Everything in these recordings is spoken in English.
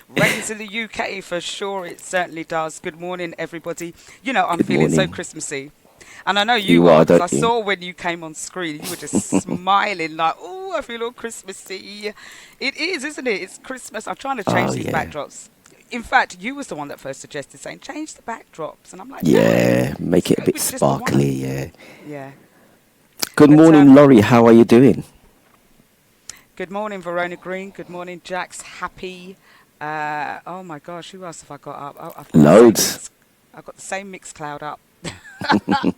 Rains in the UK for sure. It certainly does. Good morning, everybody. You know, I'm Good feeling so morning. Christmassy. And I know you You are are, because don't I you? saw when you came on screen, you were just smiling like, oh, I feel all Christmassy. It is, isn't it? It's Christmas. I'm trying to change Oh these yeah. backdrops. In fact, you was the one that first suggested saying change the backdrops, and I'm like, nah, Yeah, make let's it a go bit with just the one. sparkly, yeah. Yeah, Good but morning, Laurie. How are you doing? good morning, Verona Green. Good morning, Jax. Happy. Oh my gosh, who else have I got up? Oh, I've got the same Loads. mix. I've got the same mix cloud up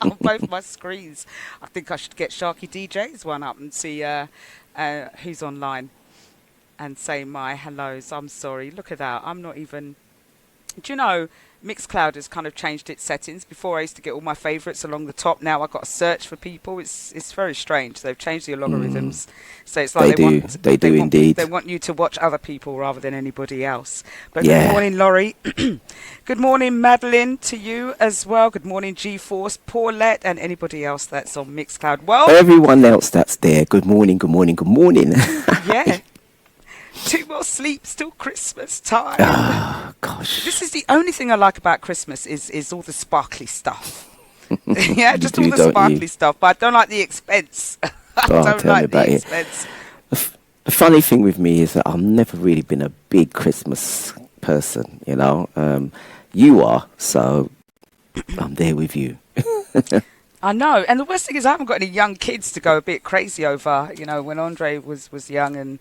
on both my screens. I think I should get SharkyDJ's one up and see who's online and say my hellos. I'm sorry. Look at that. I'm not even. Do you know, Mixcloud has kind of changed its settings. Before I used to get all my favourites along the top. Now I've got to search for people. It's very strange. They've changed the Mm, algorithms, so it's like they do. They do they indeed. want you to watch other people rather than anybody else. But good Yeah. morning, Laurie. Good morning, Madeline, to you as well. Good morning, G-Force, Paulette, and anybody else that's on Mixcloud. Well, Everyone else that's there. Good morning. Good morning. Good morning. yeah, two more sleeps till Christmas time. Oh gosh. This is the only thing I like about Christmas is all the sparkly stuff. Yeah, You just all do, the don't you? sparkly stuff. But I don't like the expense. I Oh, don't tell me like the about it. expense. The funny thing with me is that I've never really been a big Christmas person. You are, so I'm there with you. I know. And the worst thing is I haven't got any young kids to go a bit crazy over. You know, when Andre was young and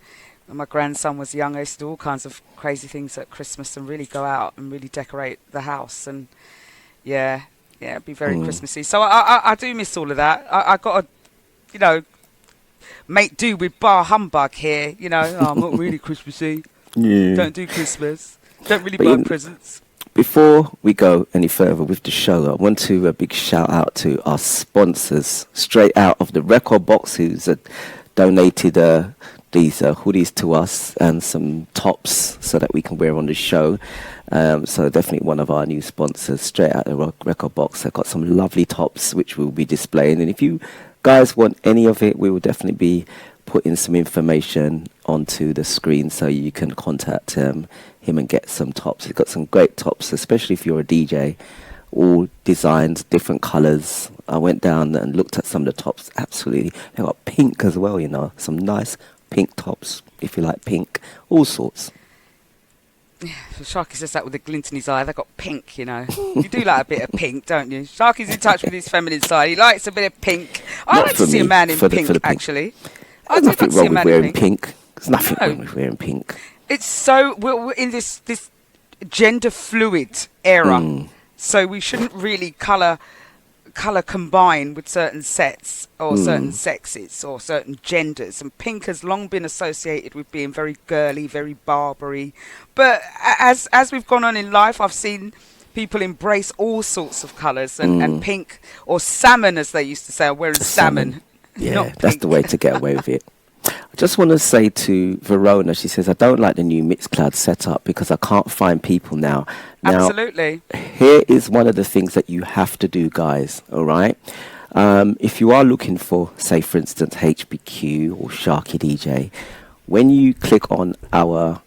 my grandson was young, I used to do all kinds of crazy things at Christmas and really go out and really decorate the house. And yeah, it'd be very Mm. Christmassy. So I do miss all of that. I got to, you know, make do with bar humbug here. You know, oh, I'm not really Christmassy. Yeah. Don't do Christmas. Don't really But buy you, presents. Before we go any further with the show, I want to a big shout out to our sponsors straight out of the record box who's donated these hoodies to us and some tops so that we can wear on the show. So definitely one of our new sponsors straight out of the record box. They've got some lovely tops which we'll be displaying. And if you guys want any of it, we will definitely be putting some information onto the screen so you can contact him and get some tops. He's got some great tops, especially if you're a DJ, all designs, different colours. I went down and looked at some of the tops. Absolutely. They've got pink as well, some nice pink tops, if you like pink, all sorts. Sharky says that with a glint in his eye. They got pink, you know. You do like a bit of pink, don't you? Sharky's in touch with his feminine side. He likes a bit of pink. I Not like for to see a me, man in for pink, the pink. actually. I There's do like nothing to see wrong a with man in wearing pink. pink. There's nothing wrong No, with wearing pink. it's so we're in this gender fluid era, Mm, so we shouldn't really color combine with certain sets or certain mm. sexes or certain genders, and pink has long been associated with being very girly, very Barbary. But as we've gone on in life, I've seen people embrace all sorts of colours, and Mm. pink, or salmon as they used to say, I'm wearing Salmon. salmon, Yeah, not that's the way pink. to get away with it. I just want to say to Verona, she says, I don't like the new Mixcloud setup because I can't find people now. Now, Absolutely. here is one of the things that you have to do, guys, all right? If you are looking for, say, for instance, HPQ or Sharky DJ, when you click on our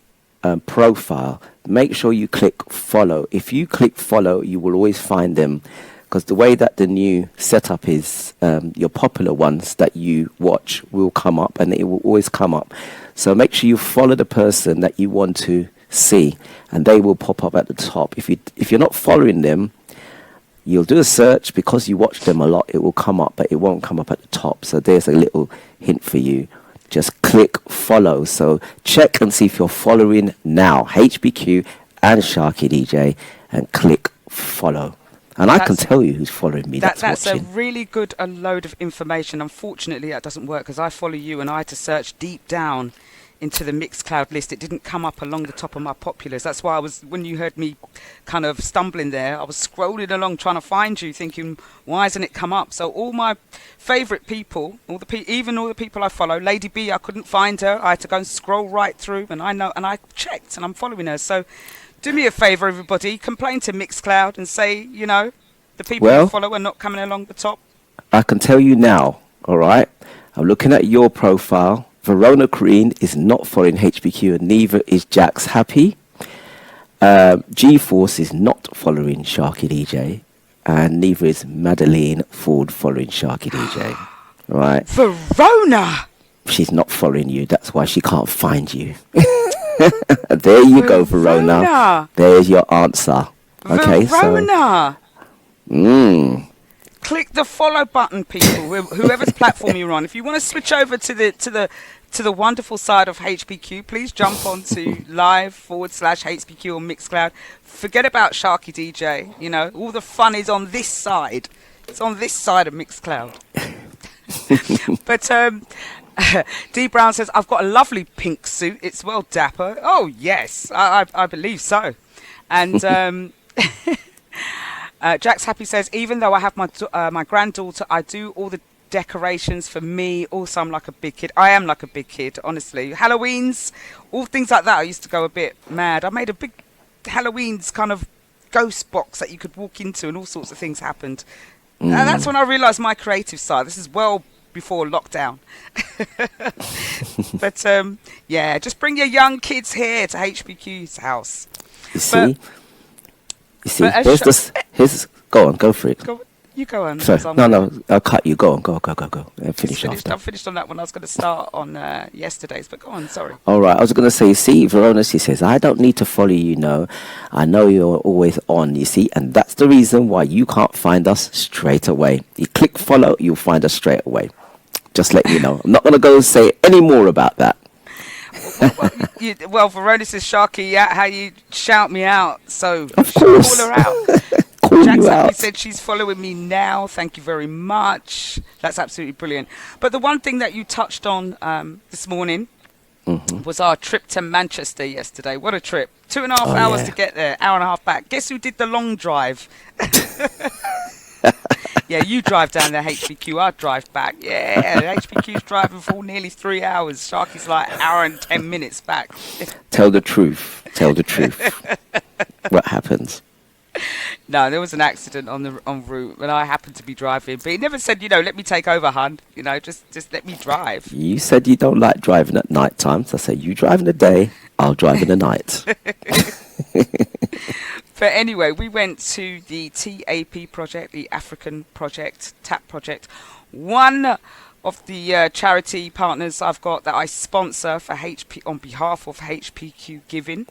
profile, make sure you click follow. If you click follow, you will always find them because the way that the new setup is, your popular ones that you watch will come up and it will always come up. So make sure you follow the person that you want to see and they will pop up at the top. If you're not following them, you'll do a search because you watch them a lot, it will come up, but it won't come up at the top. So there's a little hint for you. Just click follow. So check and see if you're following now, HBQ and Sharky DJ, and click follow. And I can That's tell you who's following me that's that's a watching. really good a load of information. Unfortunately, that doesn't work because I follow you and I had to search deep down into the Mixcloud list. It didn't come up along the top of my populars. That's why when you heard me kind of stumbling there, I was scrolling along trying to find you, thinking, why hasn't it come up? So all my favourite people, even all the people I follow, Lady B, I couldn't find her. I had to go and scroll right through, and I checked, and I'm following her. So do me a favour, everybody, complain to Mixcloud and say, the people you Well, follow are not coming along the top. I can tell you now, all right? I'm looking at your profile Verona Green is not following HPQ, and neither is Jax Happy. G-Force is not following Sharky DJ, and neither is Madeline Ford following Sharky DJ. Right? Verona! She's not following you. That's why she can't find you. There you go, Verona. There's your answer. Okay, Verona! So. Click the follow button, people. Whoever's platform you're on. If you want to switch over to the wonderful side of HPQ, please jump onto live/HPQ on Mixcloud. Forget about Sharky DJ. You know, all the fun is on this side. It's on this side of Mixcloud. But D Brown says, I've got a lovely pink suit. It's well dapper. Oh yes, I believe so. And Jack's Happy says, even though I have my granddaughter, I do all the decorations for me. Also, I'm like a big kid. I am like a big kid, honestly. Halloweens, all things like that. I used to go a bit mad. I made a big Halloween's kind of ghost box that you could walk into, and all sorts of things happened. And that's when I realised my creative side. This is well before lockdown. But yeah, just bring your young kids here to HPQ's house. You see, there's this. Go for it. You go on. Sorry, no, I'll cut you. Go on, go. Finish after. I'm finished on that one. I was going to start on yesterday's, but go on. Sorry. All right, I was going to say, see, Verona, she says, I don't need to follow you, no. I know you're always on, you see, and that's the reason why you can't find us straight away. You click follow, you'll find us straight away. Just let you know. I'm not going to go say any more about that. Well, Verona says, Sharky, how you shout me out, so of course. Call her out. Jackson said she's following me now. Thank you very much. That's absolutely brilliant. But the one thing that you touched on this morning was our trip to Manchester yesterday. What a trip. 2.5 hours to get there, hour and a half back. Guess who did the long drive? Yeah, you drive down there, HPQ. I drive back. Yeah, HPQ's driving for nearly 3 hours. Sharky's like hour and 10 minutes back. Tell the truth. What happens? No, there was an accident en route when I happened to be driving. But he never said, let me take over, hun. Just let me drive. You said you don't like driving at night time. So I say, you drive in the day, I'll drive in the night. But anyway, we went to the TAP project, the African project, TAP project. One of the charity partners I've got that I sponsor for on behalf of HPQ Giving.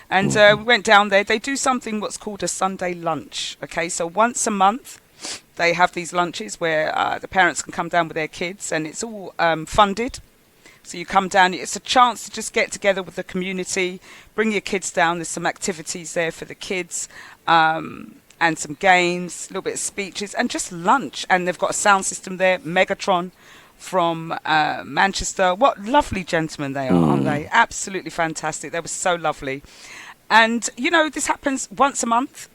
And we went down there. They do something what's called a Sunday lunch. Okay, so once a month, they have these lunches where the parents can come down with their kids, and it's all funded. So you come down. It's a chance to just get together with the community, bring your kids down. There's some activities there for the kids, and some games, a little bit of speeches, and just lunch. And they've got a sound system there, Megatron from Manchester. What lovely gentlemen they are, aren't they? Absolutely fantastic. They were so lovely. And, this happens once a month.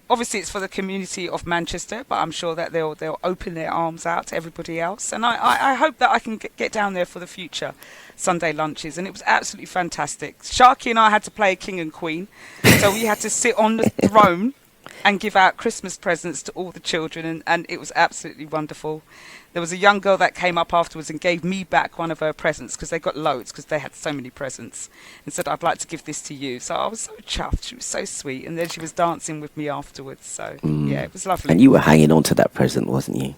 Obviously, it's for the community of Manchester, but I'm sure that they'll open their arms out to everybody else. And I hope that I can get down there for the future Sunday lunches. And it was absolutely fantastic. Sharky and I had to play King and Queen. So we had to sit on the throne and give out Christmas presents to all the children. And it was absolutely wonderful. There was a young girl that came up afterwards and gave me back one of her presents because they got loads because they had so many presents and said, I'd like to give this to you. So I was so chuffed. She was so sweet. And then she was dancing with me afterwards. So, yeah, it was lovely. And you were hanging on to that present, wasn't you?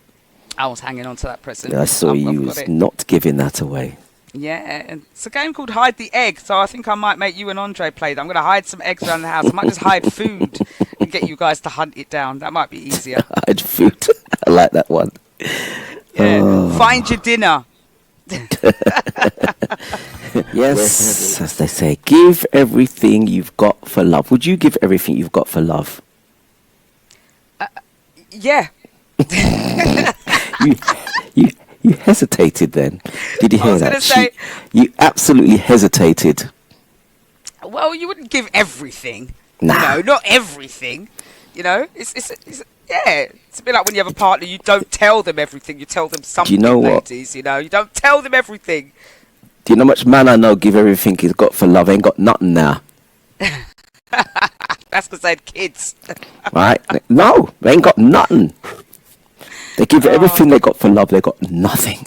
I was hanging on to that present. I saw you was not giving that away. Yeah, and it's a game called Hide the Egg. So I think I might make you and Andre play that. I'm going to hide some eggs around the house. I might just hide food and get you guys to hunt it down. That might be easier. Hide food. I like that one. Yeah. Find your dinner. Yes, as they say, give everything you've got for love. Would you give everything you've got for love? Yeah. You hesitated then. Did you hear that? I was going to say... You absolutely hesitated. Well, you wouldn't give everything. Nah. Not everything. It's it's a bit like when you have a partner, you don't tell them everything, you tell them something, ladies, you don't tell them everything. Do you know much man I know give everything he's got for love, ain't got nothing now? That's because they had kids. Right? No, they ain't got nothing. They give everything they got for love, they got nothing.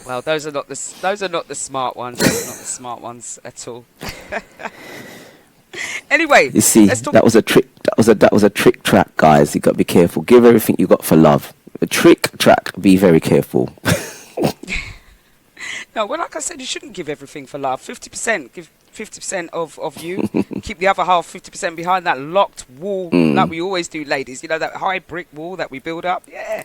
Well, those are not the smart ones. Those are not the smart ones at all. Anyway, You see, let's talk. that was a trick. That was a trick track, guys. You got to be careful. Give everything you got for love. A trick track. Be very careful. No, well, like I said, you shouldn't give everything for love. 50%, give 50% of you. Keep the other half 50% behind that locked wall, like we always do, ladies. You know, that high brick wall that we build up. Yeah.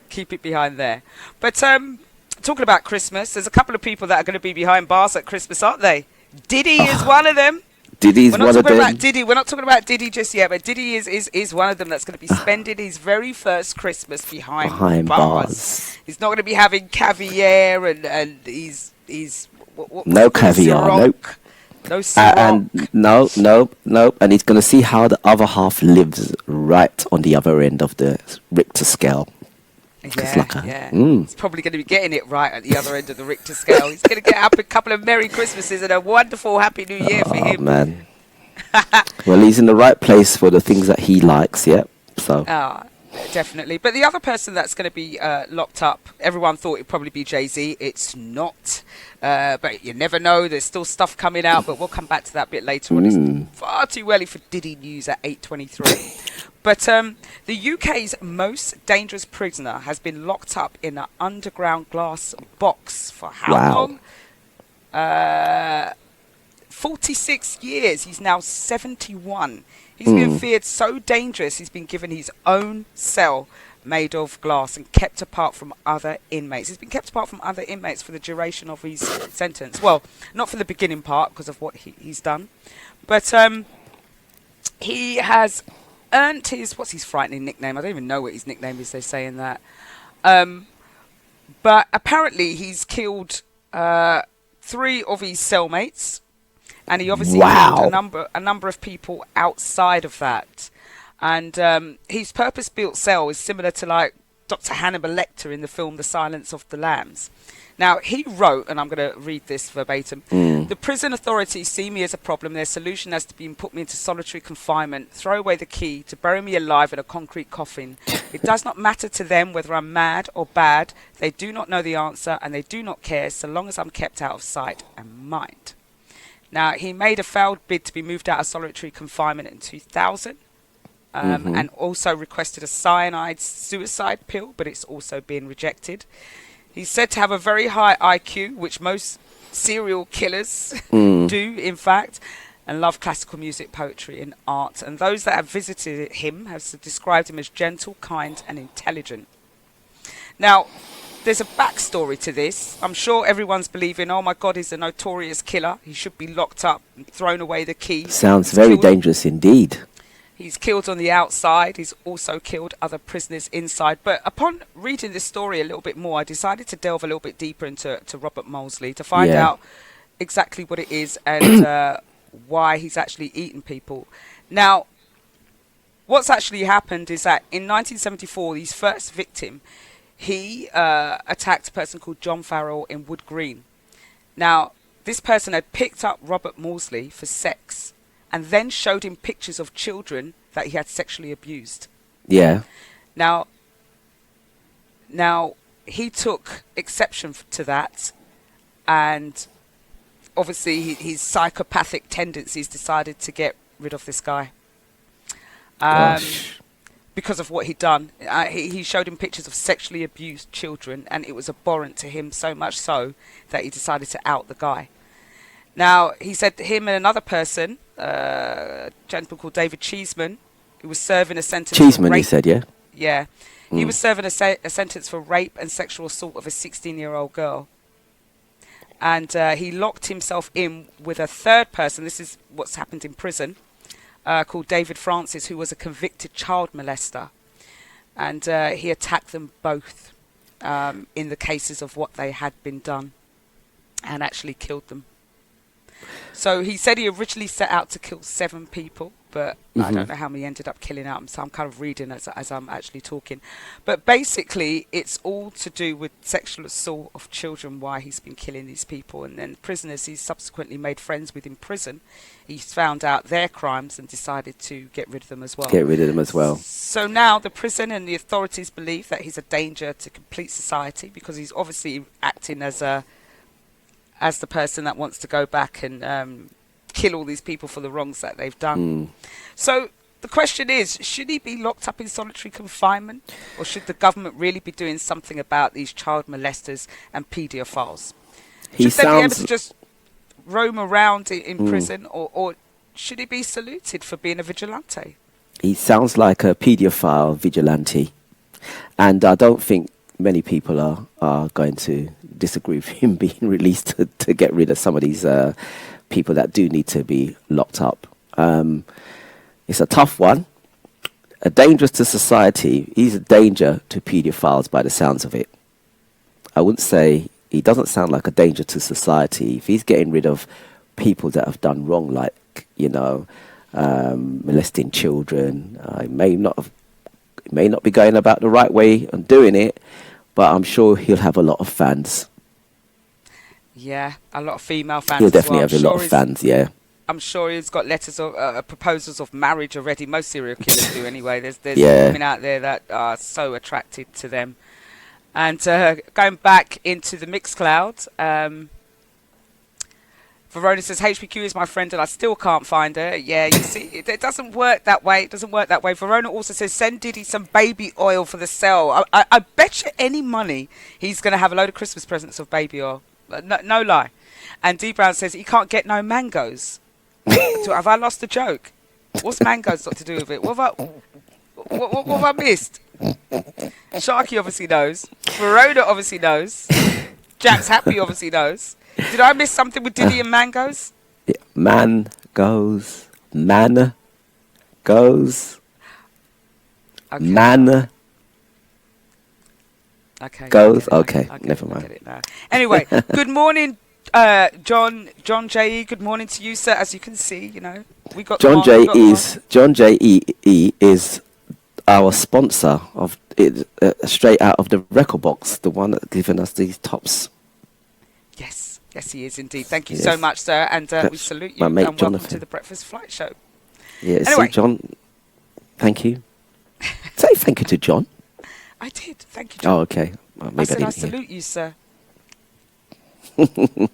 Keep it behind there. But talking about Christmas, there's a couple of people that are going to be behind bars at Christmas, aren't they? Diddy is one of them. Diddy's We're not one of talking them. about Diddy. We're not talking about Diddy just yet, but Diddy is one of them that's going to be spending his very first Christmas behind bars. He's not going to be having caviar and he's no caviar, nope. No Ciroc. And nope. And he's going to see how the other half lives right on the other end of the Richter scale. Yeah. He's probably going to be getting it right at the other end of the Richter scale. He's going to get up a couple of Merry Christmases and a wonderful Happy New Year for him. Man. Well, he's in the right place for the things that he likes, yeah. So. Definitely. But the other person that's going to be locked up, everyone thought it'd probably be Jay-Z. It's not. But you never know. There's still stuff coming out, but we'll come back to that a bit later on. It's far too early for Diddy news at 8:23. But the UK's most dangerous prisoner has been locked up in an underground glass box for how long? 46 years. He's now 71. He's been feared so dangerous, he's been given his own cell made of glass and kept apart from other inmates. He's been kept apart from other inmates for the duration of his sentence. Well, not for the beginning part because of what he's done. But he has earned what's his frightening nickname? I don't even know what his nickname is, they're saying that. But apparently he's killed 3 of his cellmates. And he obviously killed a number of people outside of that. And his purpose-built cell is similar to like Dr. Hannibal Lecter in the film The Silence of the Lambs. Now, he wrote, and I'm going to read this verbatim, the prison authorities see me as a problem. Their solution has to be put me into solitary confinement, throw away the key, to bury me alive in a concrete coffin. It does not matter to them whether I'm mad or bad. They do not know the answer, and they do not care so long as I'm kept out of sight and mind. Now, he made a failed bid to be moved out of solitary confinement in 2000 and also requested a cyanide suicide pill, but it's also been rejected. He's said to have a very high IQ, which most serial killers do, in fact, and love classical music, poetry and art. And those that have visited him have described him as gentle, kind and intelligent. Now, there's a backstory to this. I'm sure everyone's believing, oh my God, he's a notorious killer. He should be locked up and thrown away the key. Sounds very dangerous indeed. He's killed on the outside. He's also killed other prisoners inside. But upon reading this story a little bit more, I decided to delve a little bit deeper into Robert Molesley to find out exactly what it is and why he's actually eaten people. Now, what's actually happened is that in 1974, his first victim, he attacked a person called John Farrell in Wood Green. Now, this person had picked up Robert Molesley for sex and then showed him pictures of children that he had sexually abused. Yeah. Now he took exception to that, and obviously his psychopathic tendencies decided to get rid of this guy. Because of what he'd done. He showed him pictures of sexually abused children, and it was abhorrent to him, so much so that he decided to out the guy. Now, he said him and another person, a gentleman called David Cheeseman, who was serving a sentence for rape. He said, yeah? Yeah. He was serving a sentence for rape and sexual assault of a 16-year-old girl. And he locked himself in with a third person. This is what's happened in prison. Called David Francis, who was a convicted child molester. And he attacked them both in the cases of what they had been done and actually killed them. So he said he originally set out to kill 7 people, but I don't know how many ended up killing out. So I'm kind of reading as I'm actually talking. But basically, it's all to do with sexual assault of children, why he's been killing these people. And then prisoners he's subsequently made friends with in prison, he's found out their crimes and decided to get rid of them as well. Get rid of them as well. So now the prison and the authorities believe that he's a danger to complete society, because he's obviously acting as the person that wants to go back and kill all these people for the wrongs that they've done. So the question is, should he be locked up in solitary confinement, or should the government really be doing something about these child molesters and paedophiles? Should they be able to just roam around in prison, or should he be saluted for being a vigilante? He sounds like a paedophile vigilante, and I don't think many people are going to disagree with him being released to get rid of some of these people that do need to be locked up. It's a tough one. A dangerous to society. He's a danger to paedophiles by the sounds of it. I wouldn't say he doesn't sound like a danger to society. If he's getting rid of people that have done wrong, like, molesting children, he may not be going about the right way and doing it, but I'm sure he'll have a lot of fans. Yeah, a lot of female fans. He'll definitely have a lot of fans, yeah. I'm sure he's got letters of proposals of marriage already. Most serial killers do anyway. There's women out there that are so attracted to them. And going back into the Mixcloud, Verona says, HPQ is my friend and I still can't find her. Yeah, you see, it doesn't work that way. It doesn't work that way. Verona also says, send Diddy some baby oil for the cell. I bet you any money he's going to have a load of Christmas presents of baby oil. No lie. And D Brown says, he can't get no mangoes. So have I lost the joke? What's mangoes got to do with it? What have I missed? Sharky obviously knows. Verona obviously knows. Jack's Happy obviously knows. Did I miss something with Diddy and mangoes? Yeah, man goes. Okay, goes. Okay, never mind. I get it now. Anyway, good morning, John J.E. Good morning to you, sir. As you can see, we got John J.E. is our sponsor of it, straight out of the record box, the one that's given us these tops. Yes, he is indeed. Thank you so much, sir, and we salute you my mate and Jonathan. welcome to the Breakfast Flight Show. Yeah, anyway. See, John, thank you. Say thank you to John. I did. Thank you, John. Oh, okay. Well, maybe I salute you, sir. Pay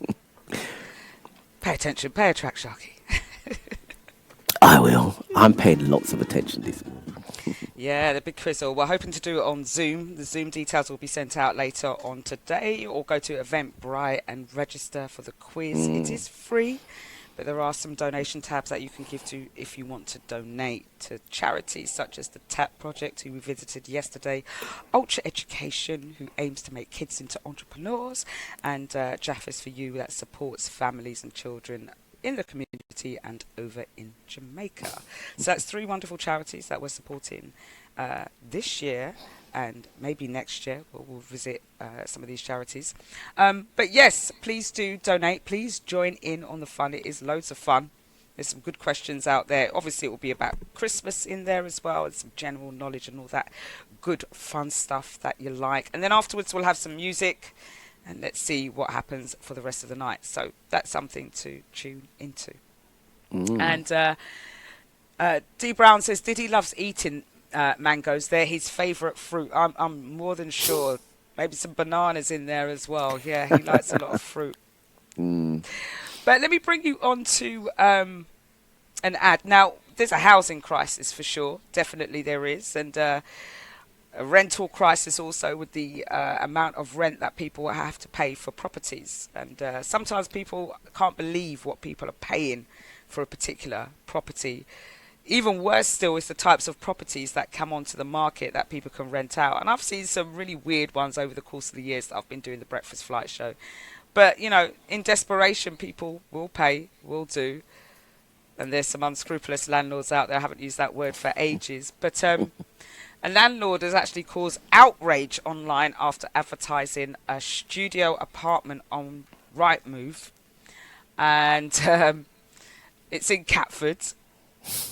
attention. Pay a track, Sharky. I will. I'm paying lots of attention this morning. Yeah, the big quizzle. We're hoping to do it on Zoom. The Zoom details will be sent out later on today, or go to Eventbrite and register for the quiz. It is free, but there are some donation tabs that you can give to if you want to donate to charities such as the TAP Project, who we visited yesterday, Ultra Education, who aims to make kids into entrepreneurs, and Jaffis for You, that supports families and children in the community and over in Jamaica. So that's 3 wonderful charities that we're supporting this year, and maybe next year we'll visit some of these charities. But yes, please do donate. Please join in on the fun. It is loads of fun. There's some good questions out there. Obviously, it will be about Christmas in there as well, and some general knowledge and all that good fun stuff that you like. And then afterwards we'll have some music, and let's see what happens for the rest of the night. So that's something to tune into. And D Brown says Diddy loves eating mangoes. They're his favourite fruit. I'm more than sure. Maybe some bananas in there as well. Yeah, he likes a lot of fruit. But let me bring you on to an ad. Now, there's a housing crisis for sure. Definitely there is. And a rental crisis also, with the amount of rent that people have to pay for properties. And sometimes people can't believe what people are paying for a particular property. Even worse still is the types of properties that come onto the market that people can rent out. And I've seen some really weird ones over the course of the years that I've been doing the Breakfast Flight Show. But, in desperation, people will pay, will do. And there's some unscrupulous landlords out there. I haven't used that word for ages. But a landlord has actually caused outrage online after advertising a studio apartment on Rightmove. And it's in Catford.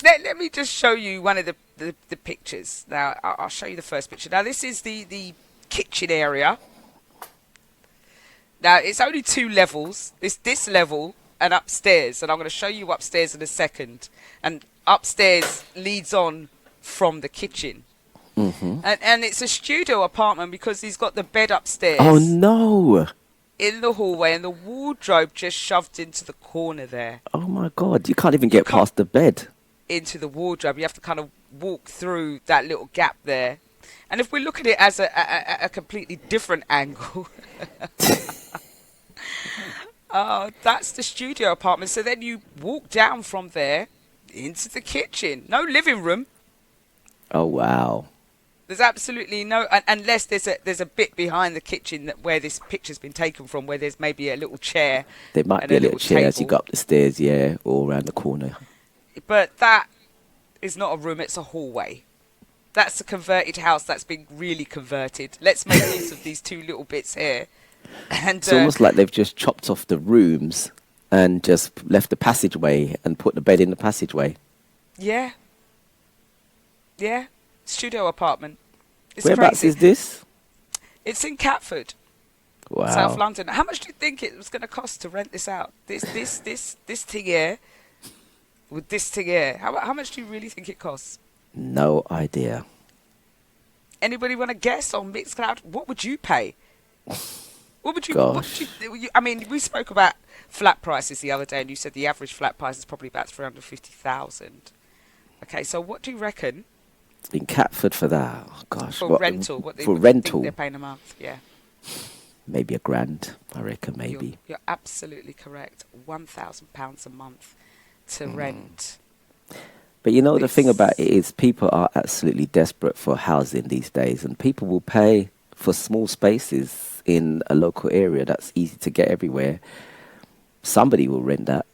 let me just show you one of the pictures. Now, I'll show you the first picture. Now, this is the kitchen area. Now, it's only 2 levels. It's this level and upstairs. And I'm going to show you upstairs in a second. And upstairs leads on from the kitchen. Mm-hmm. And it's a studio apartment because he's got the bed upstairs. Oh, no. In the hallway, and the wardrobe just shoved into the corner there. Oh, my God. You can't even get past the bed. Into the wardrobe. You have to kind of walk through that little gap there. And if we look at it as a completely different angle... Oh, that's the studio apartment. So then you walk down from there into the kitchen. No living room. Oh, wow. There's absolutely no, unless there's a bit behind the kitchen where this picture's been taken from, where there's maybe a little chair. There might be a little chair as you go up the stairs, yeah, or around the corner. But that is not a room, it's a hallway. That's a converted house that's been really converted. Let's make use of these 2 little bits here. And it's almost like they've just chopped off the rooms and just left the passageway and put the bed in the passageway. Yeah. Yeah. Studio apartment. It's Whereabouts crazy. is this? It's in Catford, Wow. South London. How much do you think it was going to cost to rent this out? This thing here, with this thing here. How much do you really think it costs? No idea. Anybody want to guess on Mixcloud? What would you pay? What would you? Gosh. I mean, we spoke about flat prices the other day, and you said the average flat price is probably about 350,000. Okay, so what do you reckon? In Catford for that? Oh, gosh. For rental? What for think rental? they're paying a month? Yeah. Maybe £1,000, I reckon, maybe. You're absolutely correct. £1,000 a month to rent. But you know, the thing about it is people are absolutely desperate for housing these days, and people will pay for small spaces in a local area that's easy to get everywhere. Somebody will rent that.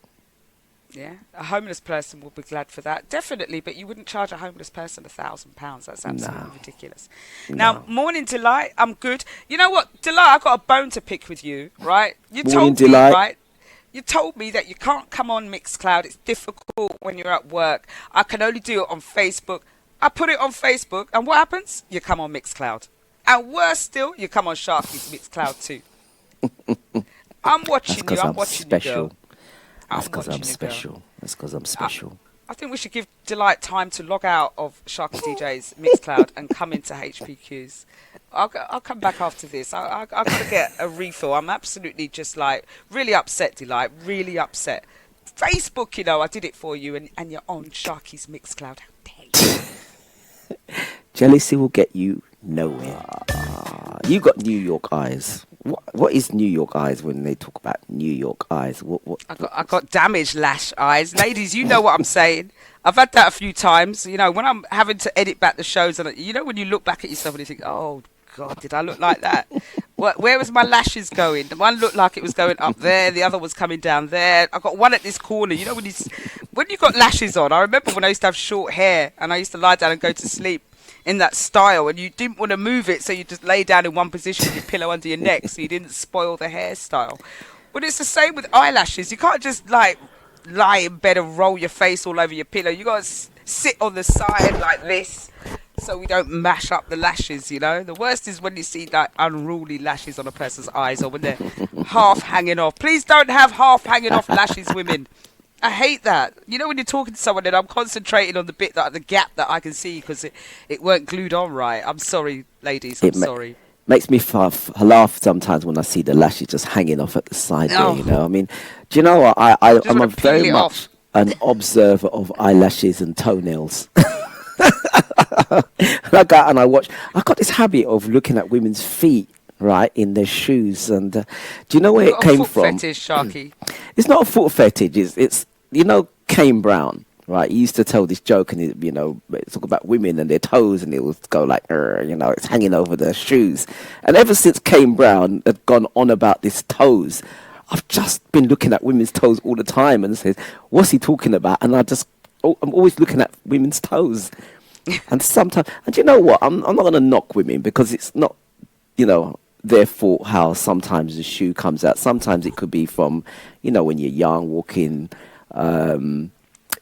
Yeah, a homeless person will be glad for that, definitely. But you wouldn't charge a homeless person £1,000. That's absolutely ridiculous. Now, morning Delight, I'm good. You know what, Delight? I got a bone to pick with you, right? You Morning, told me, Delight. right? You told me that you can't come on Mixcloud. It's difficult when you're at work. I can only do it on Facebook. I put it on Facebook, and what happens? You come on Mixcloud. And worse still, you come on Sharky's Mixcloud too. I'm watching you. I'm watching you, girl. That's because I'm special. That's because I'm special. I think we should give Delight time to log out of Sharky DJ's Mixcloud and come into HPQ's. I'll come back after this. I've got to get a refill. I'm absolutely just like really upset, Delight. Really upset. Facebook, you know, I did it for you, and you're on Sharky's Mixcloud. How dare you? Jealousy will get you nowhere. You got New York eyes. What is New York eyes when they talk about New York eyes? I got damaged lash eyes. Ladies, you know what I'm saying. I've had that a few times. You know, when I'm having to edit back the shows, and you know when you look back at yourself and you think, oh, God, did I look like that? Where was my lashes going? The one looked like it was going up there. The other was coming down there. I got one at this corner. You know, when you got lashes on, I remember when I used to have short hair and I used to lie down and go to sleep in that style, and you didn't want to move it, so you just lay down in one position with your pillow under your neck so you didn't spoil the hairstyle. But it's the same with eyelashes. You can't just like lie in bed and roll your face all over your pillow. You got to sit on the side like this so we don't mash up the lashes, you know. The worst is when you see like unruly lashes on a person's eyes, or when they're half hanging off. Please don't have half hanging off lashes, women. I hate that. You know, when you're talking to someone and I'm concentrating on the bit, the gap that I can see because it weren't glued on right. I'm sorry, ladies. I'm sorry. Makes me laugh sometimes when I see the lashes just hanging off at the side there, you know. I mean, do you know what? I'm a very much an observer of eyelashes and toenails. I go and I watch. I got this habit of looking at women's feet, right, in their shoes. And do you know where it came from? Fetish, Sharky. It's not a foot fetish. It's you know, Kane Brown, right? He used to tell this joke, and you know, talk about women and their toes, and it would go like, you know, it's hanging over their shoes. And ever since Kane Brown had gone on about this toes, I've just been looking at women's toes all the time, and says, what's he talking about? And I'm always looking at women's toes. And sometimes, and you know what? I'm not going to knock women because it's not, you know, their fault how sometimes the shoe comes out. Sometimes it could be from, you know, when you're young, walking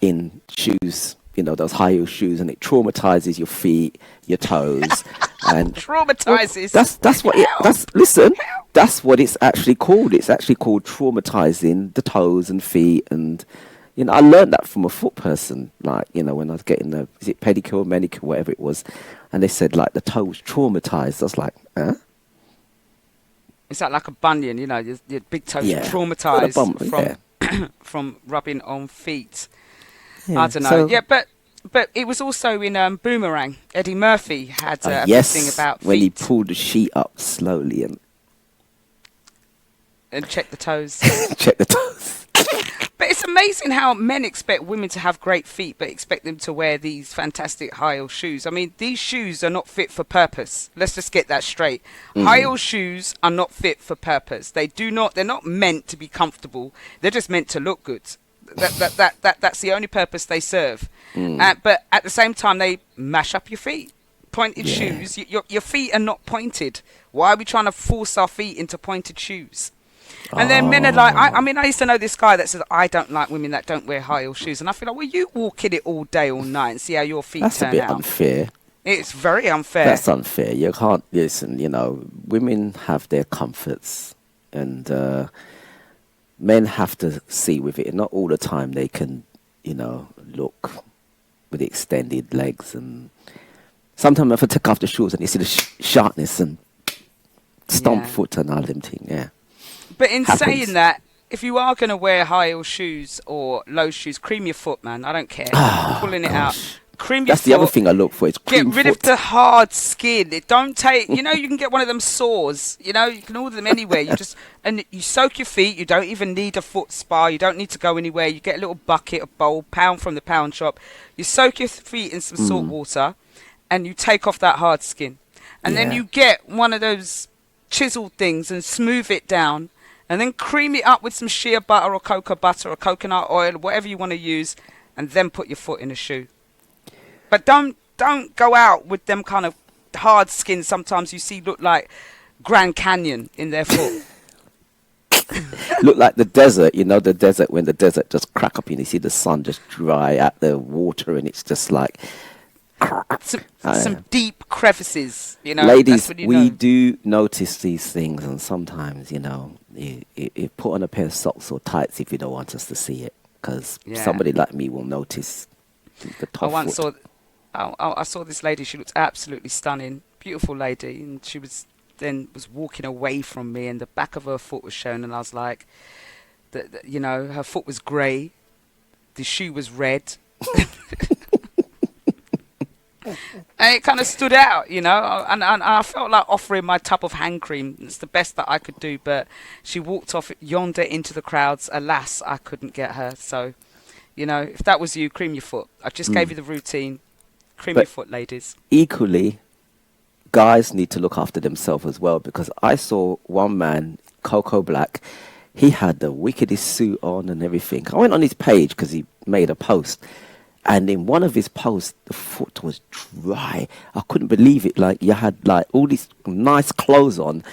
in shoes, those high heel shoes, and it traumatizes your feet, your toes, and Traumatizes. that's what that's what it's actually called. It's actually called traumatizing the toes and feet, and I learned that from a foot person, like when I was getting is it pedicure, manicure, whatever it was, and they said like the toe was traumatized. I was like, huh? It's like a bunion, your big toes Yeah. traumatized from rubbing on feet. I don't know. Yeah, but it was also in Boomerang. Eddie Murphy had a big thing about feet. When he pulled the sheet up slowly and check the toes. check the toes. But it's amazing how men expect women to have great feet, but expect them to wear these fantastic high heel shoes. I mean, these shoes are not fit for purpose. Let's just get that straight. High heel shoes are not fit for purpose. They're not meant to be comfortable. They're just meant to look good. That's the only purpose they serve. But at the same time, they mash up your feet. Pointed shoes. Your feet are not pointed. Why are we trying to force our feet into pointed shoes? And then men are like, I used to know this guy that says, I don't like women that don't wear high heel shoes. And I feel like, well, you walk in it all day, all night and see how your feet turn out. That's a bit unfair. It's very unfair. That's unfair. You can't, listen, women have their comforts, and men have to see with it. Not all the time they can, look with extended legs. And sometimes if I take off the shoes and you see the sharpness and stomp foot and all them things, yeah. But in saying that, if you are going to wear high heel shoes or low shoes, cream your foot, man. I don't care. I'm pulling it out. Cream your foot. That's the other thing I look for. It's cream Get rid of the hard skin. It don't take. You can get one of them sores. You can order them anywhere. And you soak your feet. You don't even need a foot spa. You don't need to go anywhere. You get a little bucket, a bowl, pound from the pound shop. You soak your feet in some salt water, and you take off that hard skin. And then you get one of those chiseled things and smooth it down. And then cream it up with some shea butter or cocoa butter or coconut oil, whatever you want to use, and then put your foot in a shoe. But don't go out with them kind of hard skin sometimes you see look like Grand Canyon in their foot. Look like the desert, the desert when the desert just crack up and you see the sun just dry out the water and it's just like... Some deep crevices, Ladies, we do notice these things, and sometimes, you put on a pair of socks or tights if you don't want us to see it, because somebody like me will notice the top foot. I saw this lady. She looked absolutely stunning, beautiful lady, and she was walking away from me, and the back of her foot was shown, and I was like, her foot was grey, the shoe was red. And it kind of stood out, and I felt like offering my tub of hand cream. It's the best that I could do, but she walked off yonder into the crowds. Alas, I couldn't get her. So, if that was you, cream your foot. I just gave you the routine. Cream your foot, ladies. Equally, guys need to look after themselves as well, because I saw one man, Coco Black, he had the wickedest suit on and everything. I went on his page because he made a post. And in one of his posts, the foot was dry. I couldn't believe it. Like, you had like all these nice clothes on,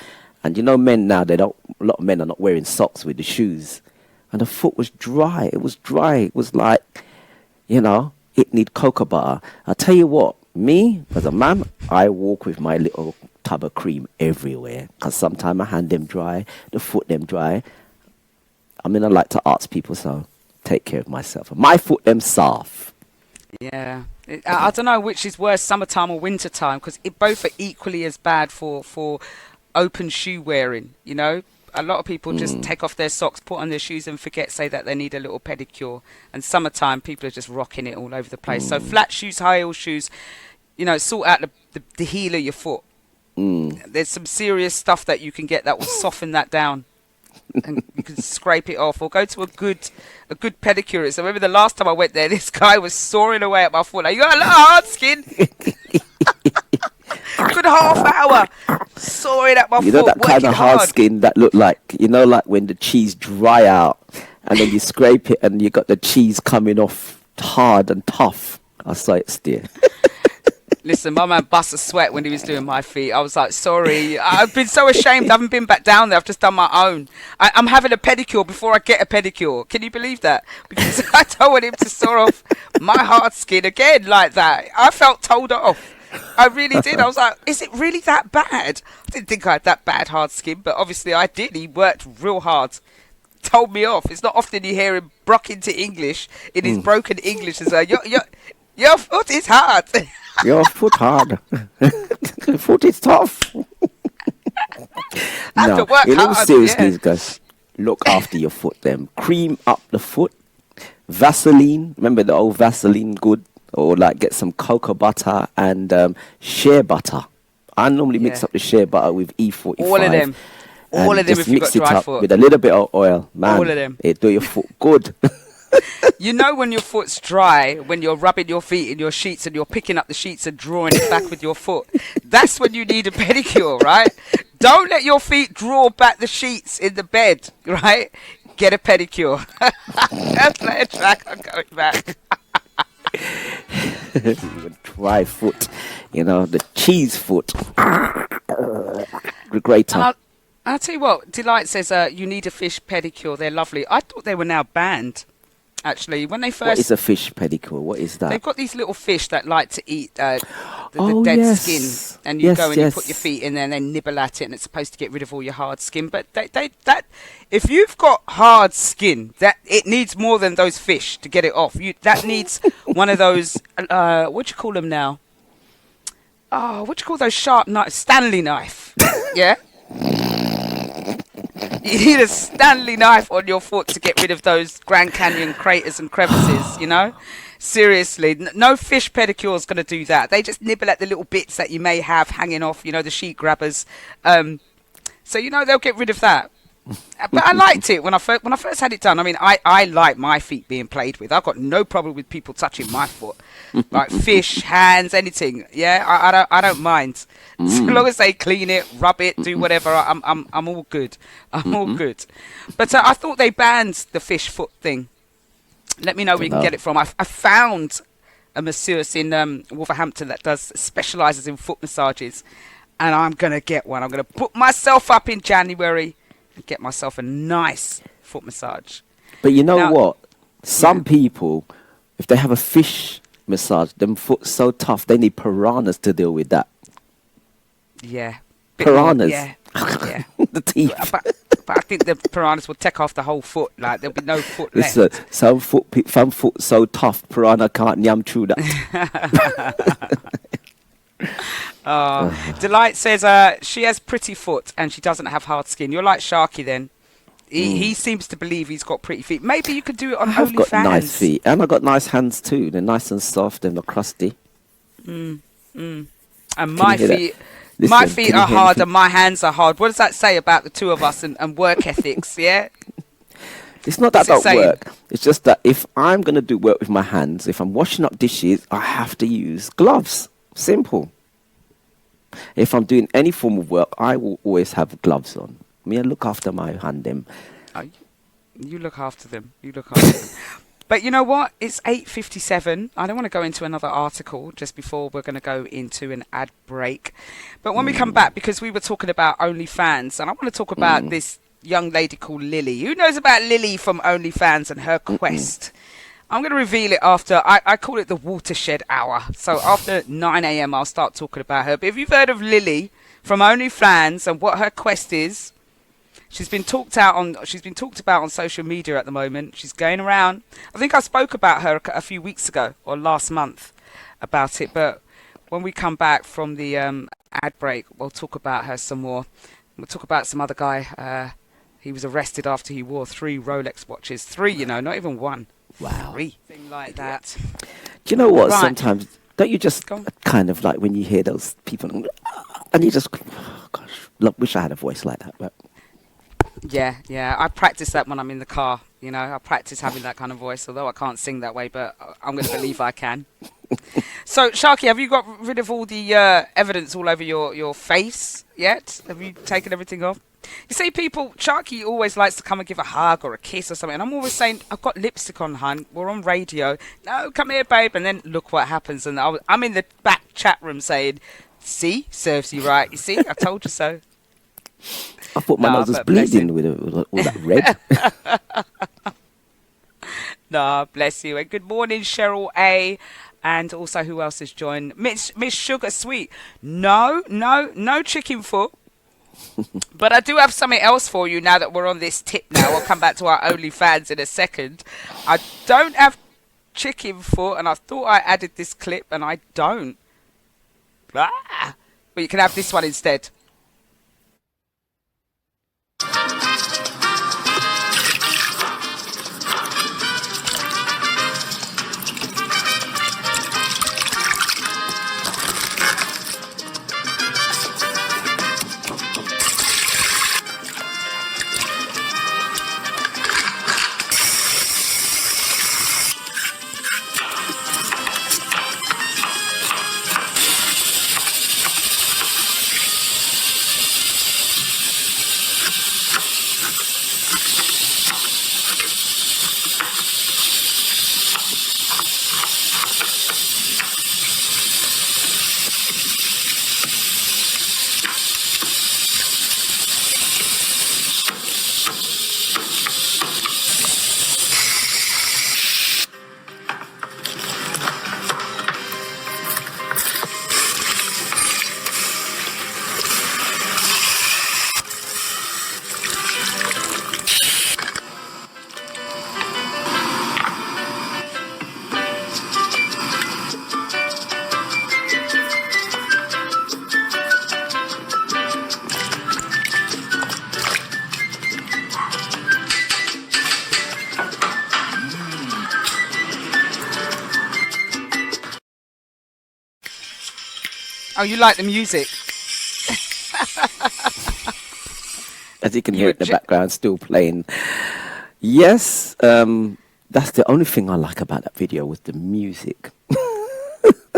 and men now, a lot of men are not wearing socks with the shoes, and the foot was dry. It was dry. It was like, it need cocoa butter. I tell you what, me as a man, I walk with my little tub of cream everywhere, because sometimes my hand them dry, the foot them dry. I like to ask people, so take care of myself. My foot them soft. Yeah, I don't know which is worse, summertime or wintertime, because both are equally as bad for open shoe wearing. A lot of people just take off their socks, put on their shoes, and say that they need a little pedicure. And summertime, people are just rocking it all over the place. So flat shoes, high heel shoes, sort out the heel of your foot. There's some serious stuff that you can get that will soften that down. And you can scrape it off, or go to a good pedicurist. I remember the last time I went there, this guy was sawing away at my foot. Like, you got a lot of hard skin. Good half hour sawing at my foot. That kind of hard skin that look like, like when the cheese dry out, and then you scrape it, and you got the cheese coming off hard and tough. I saw it still. Listen, my man bust a sweat when he was doing my feet. I was like, sorry. I've been so ashamed. I haven't been back down there. I've just done my own. I'm having a pedicure before I get a pedicure. Can you believe that? Because I don't want him to saw off my hard skin again like that. I felt told off. I really did. I was like, is it really that bad? I didn't think I had that bad hard skin, but obviously I did. He worked real hard. Told me off. It's not often you hear him brock into English in his broken English and say, your foot is hard. Your foot hard. Foot is tough. I have to work in all hard, seriousness, guys, look after your foot. Them cream up the foot. Vaseline. Remember the old Vaseline good? Or like get some cocoa butter and shea butter. I normally mix up the shea butter with E45. All of them. All of them if you've got dry foot. With a little bit of oil. Man, all of them. It do your foot good. You know when your foot's dry, when you're rubbing your feet in your sheets and you're picking up the sheets and drawing it back with your foot, that's when you need a pedicure, right? Don't let your feet draw back the sheets in the bed, right? Get a pedicure. Play a track, I'm going back. Dry foot, the cheese foot. Great time. I'll tell you what, Delight says you need a fish pedicure. They're lovely. I thought they were now banned. Actually, when they first... What is a fish pedicure? What is that? They've got these little fish that like to eat the dead skin. And you go and you put your feet in there and they nibble at it and it's supposed to get rid of all your hard skin. But that if you've got hard skin, that it needs more than those fish to get it off. That needs one of those... what do you call them now? Oh, what do you call those sharp knives? Stanley knife. Yeah? You need a Stanley knife on your foot to get rid of those Grand Canyon craters and crevices, Seriously, no fish pedicure is going to do that. They just nibble at the little bits that you may have hanging off, the sheet grabbers. So, they'll get rid of that. But I liked it when I first had it done. I mean, I like my feet being played with. I've got no problem with people touching my foot, like fish, hands, anything. Yeah, I don't mind. So long as they clean it, rub it, do whatever. I'm all good. I'm all good. But I thought they banned the fish foot thing. Let me know where you can get it from. I found a masseuse in Wolverhampton that specialises in foot massages, and I'm gonna get one. I'm gonna put myself up in January. Get myself a nice foot massage. But you know what? Some people, if they have a fish massage, them foot's so tough, they need piranhas to deal with that. Yeah. Piranhas. Yeah. The teeth. But I think the piranhas will take off the whole foot. Like, there'll be no foot left. Listen, some foot so tough, piranha can't yam through that. Delight says she has pretty foot and she doesn't have hard skin. You're like Sharky then. He seems to believe he's got pretty feet. Maybe you could do it on OnlyFans. I've got nice feet. And I've got nice hands too. They're nice and soft and they're crusty. And my feet... Listen, my feet are hard and my hands are hard. What does that say about the two of us and work ethics, yeah? It's not that I don't work. It's just that if I'm going to do work with my hands, if I'm washing up dishes, I have to use gloves. Simple. If I'm doing any form of work, I will always have gloves on. I look after my hand. You look after them. You look after them. But you know what? It's 8:57. I don't want to go into another article just before we're going to go into an ad break. But when we come back, because we were talking about OnlyFans, and I want to talk about this young lady called Lily. Who knows about Lily from OnlyFans and her quest? I'm going to reveal it after, I call it the watershed hour. So after 9 a.m. I'll start talking about her. But if you've heard of Lily from OnlyFans and what her quest is, she's been talked about on social media at the moment. She's going around. I think I spoke about her a few weeks ago or last month about it. But when we come back from the ad break, we'll talk about her some more. We'll talk about some other guy. He was arrested after he wore 3 Rolex watches. 3, not even 1. Wow. 3. Thing like that. Do you know what? Right. Sometimes, don't you just kind of like when you hear those people and you just, oh gosh, look, wish I had a voice like that. But Yeah. I practice that when I'm in the car. I practice having that kind of voice, although I can't sing that way, but I'm going to believe I can. So, Sharky, have you got rid of all the evidence all over your face yet? Have you taken everything off? You see, people, Sharky always likes to come and give a hug or a kiss or something. And I'm always saying, I've got lipstick on, hun. We're on radio. No, come here, babe. And then look what happens. And I'm in the back chat room saying, see, serves you right. You see, I told you so. I thought my nose was bleeding with all that red. No, bless you. And good morning, Cheryl A. And also, who else has joined? Miss Sugar Sweet. No chicken foot. But I do have something else for you now that we're on this tip now. We'll come back to our OnlyFans in a second. I don't have chicken foot, and I thought I added this clip, and I don't. But you can have this one instead. Oh, you like the music? As you can hear it in the background, still playing. Yes, that's the only thing I like about that video was the music.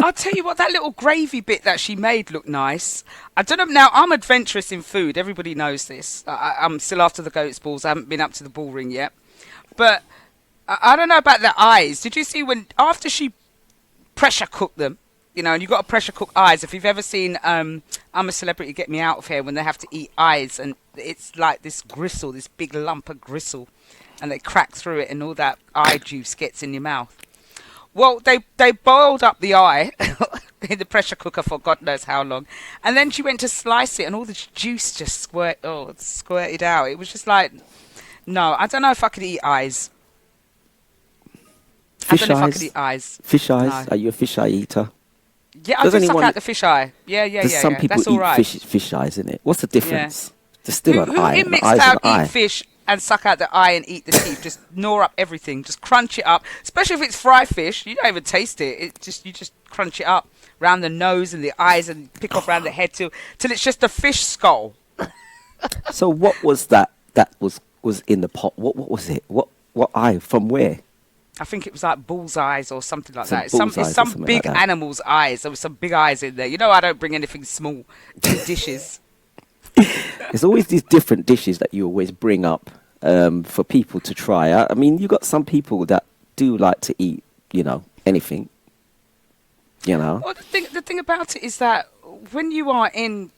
I'll tell you what, that little gravy bit that she made looked nice. I don't know, now I'm adventurous in food. Everybody knows this. I'm still after the goat's balls. I haven't been up to the bull ring yet. But I don't know about the eyes. Did you see when, after she pressure cooked them, you know, and you've got to pressure cook eyes. If you've ever seen I'm a Celebrity, Get Me Out of Here, when they have to eat eyes, and it's like this gristle, this big lump of gristle, and they crack through it and all that eye juice gets in your mouth. Well, they boiled up the eye in the pressure cooker for God knows how long, and then she went to slice it and all the juice just squirted out. It was just like, no, I don't know if I could eat eyes. Fish I don't know eyes? if I could eat eyes. Fish eyes? No. Are you a fish eye eater? Yeah, I do suck out the fish eye. Yeah. Some people that's eat all right. fish eyes, isn't it? What's the difference? There's still an Who eye. in The mixed eye's out an eye. eat fish and suck out the eye and eat the teeth? Just gnaw up everything. Just crunch it up. Especially if it's fried fish, you don't even taste it. You just crunch it up round the nose and the eyes and pick off round the head till it's just a fish skull. So what was that was in the pot? What was it? What eye? From where? I think it was like bull's eyes or something like that. It's some big animal's eyes. There was some big eyes in there. You know, I don't bring anything small to dishes. There's always these different dishes that you always bring up for people to try. I mean, you got some people that do like to eat, you know, anything. You know. Well, the thing about it is that when you are in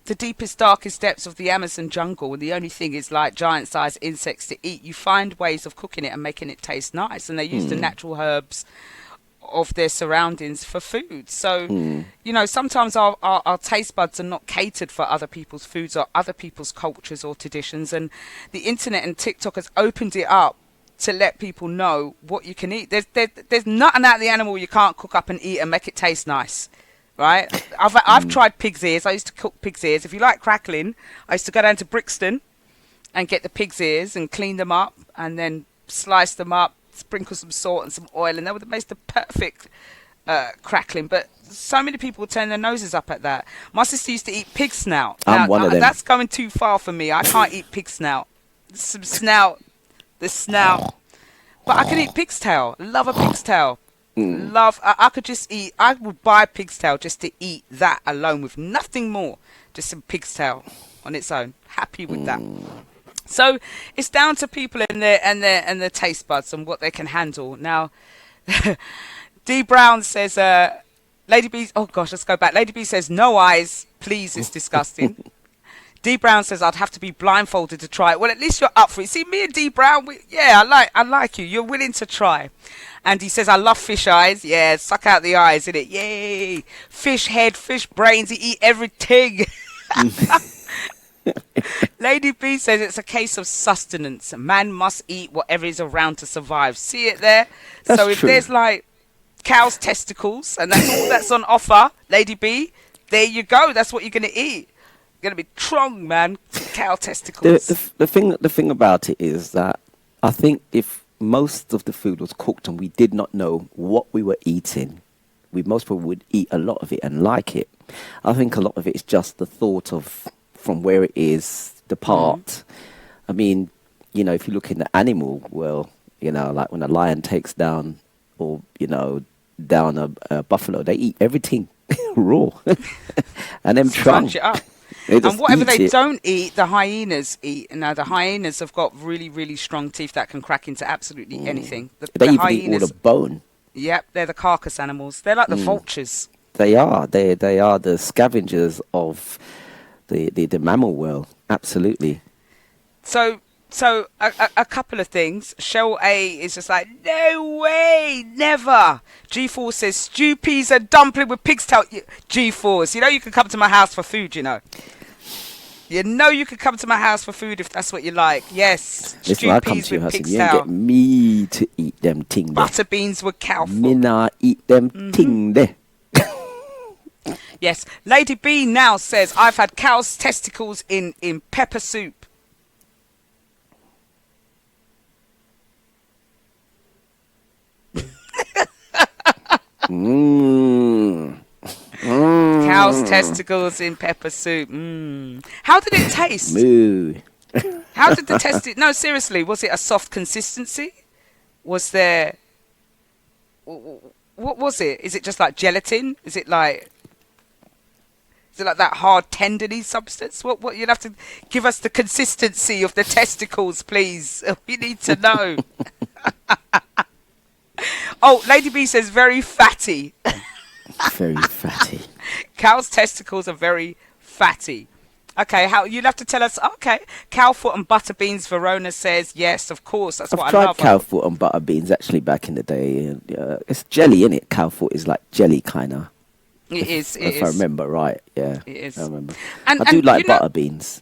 the deepest, darkest depths of the Amazon jungle, and the only thing is like giant-sized insects to eat, you find ways of cooking it and making it taste nice. And they use the natural herbs of their surroundings for food. So, you know, sometimes our taste buds are not catered for other people's foods or other people's cultures or traditions. And the internet and TikTok has opened it up to let people know what you can eat. There's nothing out of the animal you can't cook up and eat and make it taste nice. Right? I've tried pig's ears. I used to cook pig's ears. If you like crackling, I used to go down to Brixton and get the pig's ears and clean them up and then slice them up, sprinkle some salt and some oil, and they were the most perfect crackling. But so many people turn their noses up at that. My sister used to eat pig snout. I'm one of them. That's going too far for me. I can't eat pig snout. Some snout, the snout. But I can eat pig's tail. Love a pig's tail. I could just eat. I would buy pig's tail just to eat that alone with nothing more. Just some pig's tail. on its own. Happy with that. So it's down to people and their taste buds and what they can handle. Now, D Brown says, Lady B. Oh gosh, let's go back. Lady B says, no eyes, please. It's disgusting. D Brown says, I'd have to be blindfolded to try it. Well, at least you're up for it. See, me and D Brown, I like you. You're willing to try. And he says, I love fish eyes. Yeah, suck out the eyes, innit? Yay. Fish head, fish brains. He eat everything. Lady B says it's a case of sustenance. Man must eat whatever is around to survive. See it there? That's so if true. there's like cow's testicles and that's all that's on offer, Lady B, there you go. That's what you're going to eat. You're going to be trong, man. Cow testicles. The thing about it is that I think if most of the food was cooked and we did not know what we were eating, most people would eat a lot of it and like it. I think a lot of it is just the thought of from where it is, the part. I mean, you know, if you look in the animal world, you know, like when a lion takes down or, you know, down a buffalo, they eat everything raw. And them crunch it up. And whatever they it. don't eat, the hyenas eat. Now, the hyenas have got really, really strong teeth that can crack into absolutely anything. They even eat all the bone. Yep, they're the carcass animals. They're like the vultures. They are. They are the scavengers of the mammal world. Absolutely. So a couple of things. Shell A is just like, no way, never. G4 says stew peas and dumpling with pig's tail. G4s, you know you can come to my house for food, you know. You know you can come to my house for food if that's what you like. Yes, Listen, stew I come peas to your with house and pig's you ain't tail. get me to eat them ting there. Butter beans with cow foot. Me nah eat them ting there. Yes, Lady B now says, I've had cow's testicles in pepper soup. Cow's testicles in pepper soup. How did it taste? Moo. How did the test? No, seriously, was it a soft consistency? Was there? What was it? Is it just like gelatin? Is it like that hard tenderly substance? What you'd have to give us the consistency of the testicles, please. We need to know. Oh, Lady B says very fatty. Very fatty. Cow's testicles are very fatty. Okay, you'd have to tell us. Okay, cow foot and butter beans. Verona says yes, of course. That's what I love. I've tried cow foot and butter beans actually back in the day. And, it's jelly, isn't it? Cow foot is like jelly kind of. It is. If I remember right, yeah. It is. I remember. And I do like you know, butter beans.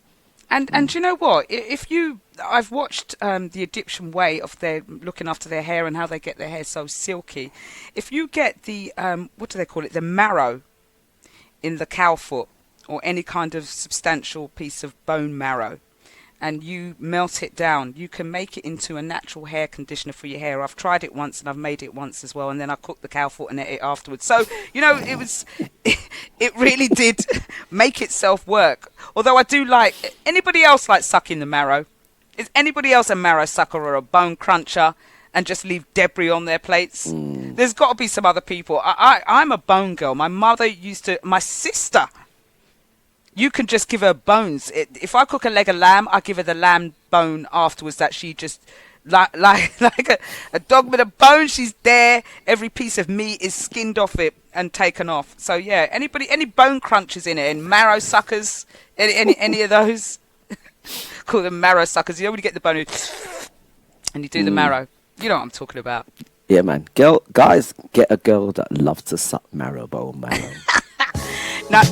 And you know what? I've watched the Egyptian way of their looking after their hair and how they get their hair so silky. If you get the what do they call it? The marrow in the cow foot or any kind of substantial piece of bone marrow, and you melt it down, you can make it into a natural hair conditioner for your hair. I've tried it once and I've made it once as well, and then I cooked the cow foot and ate it afterwards. So, you know, it really did make itself work. Although I do like, anybody else like sucking the marrow? Is anybody else a marrow sucker or a bone cruncher and just leave debris on their plates? There's got to be some other people. I'm a bone girl. My mother my sister, you can just give her bones. If I cook a leg of lamb, I give her the lamb bone afterwards that she just, like a dog with a bone, she's there. Every piece of meat is skinned off it and taken off. So yeah, any bone crunchers in it and marrow suckers, any of those, call them marrow suckers. You know when you get the bone and you do the marrow. You know what I'm talking about. Yeah, man. Guys, get a girl that loves to suck marrow. Now,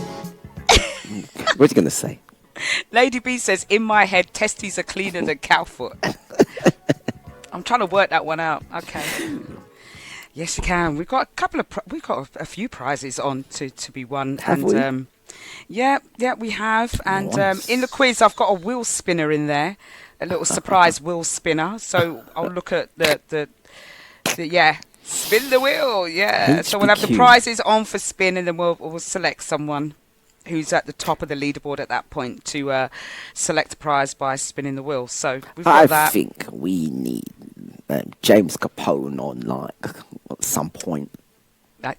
what are you going to say? Lady B says, in my head, testes are cleaner than cow foot. I'm trying to work that one out. Okay. Yes, you can. We've got a few prizes on to be won. Have we? Yeah, we have. And Nice. In the quiz, I've got a wheel spinner in there, a little surprise wheel spinner. So I'll look at the spin the wheel. Yeah. So we'll have the HPQ. prizes on for spin, and then we'll select someone who's at the top of the leaderboard at that point to select a prize by spinning the wheel. So we've got that. I think we need James Capone on, like, at some point.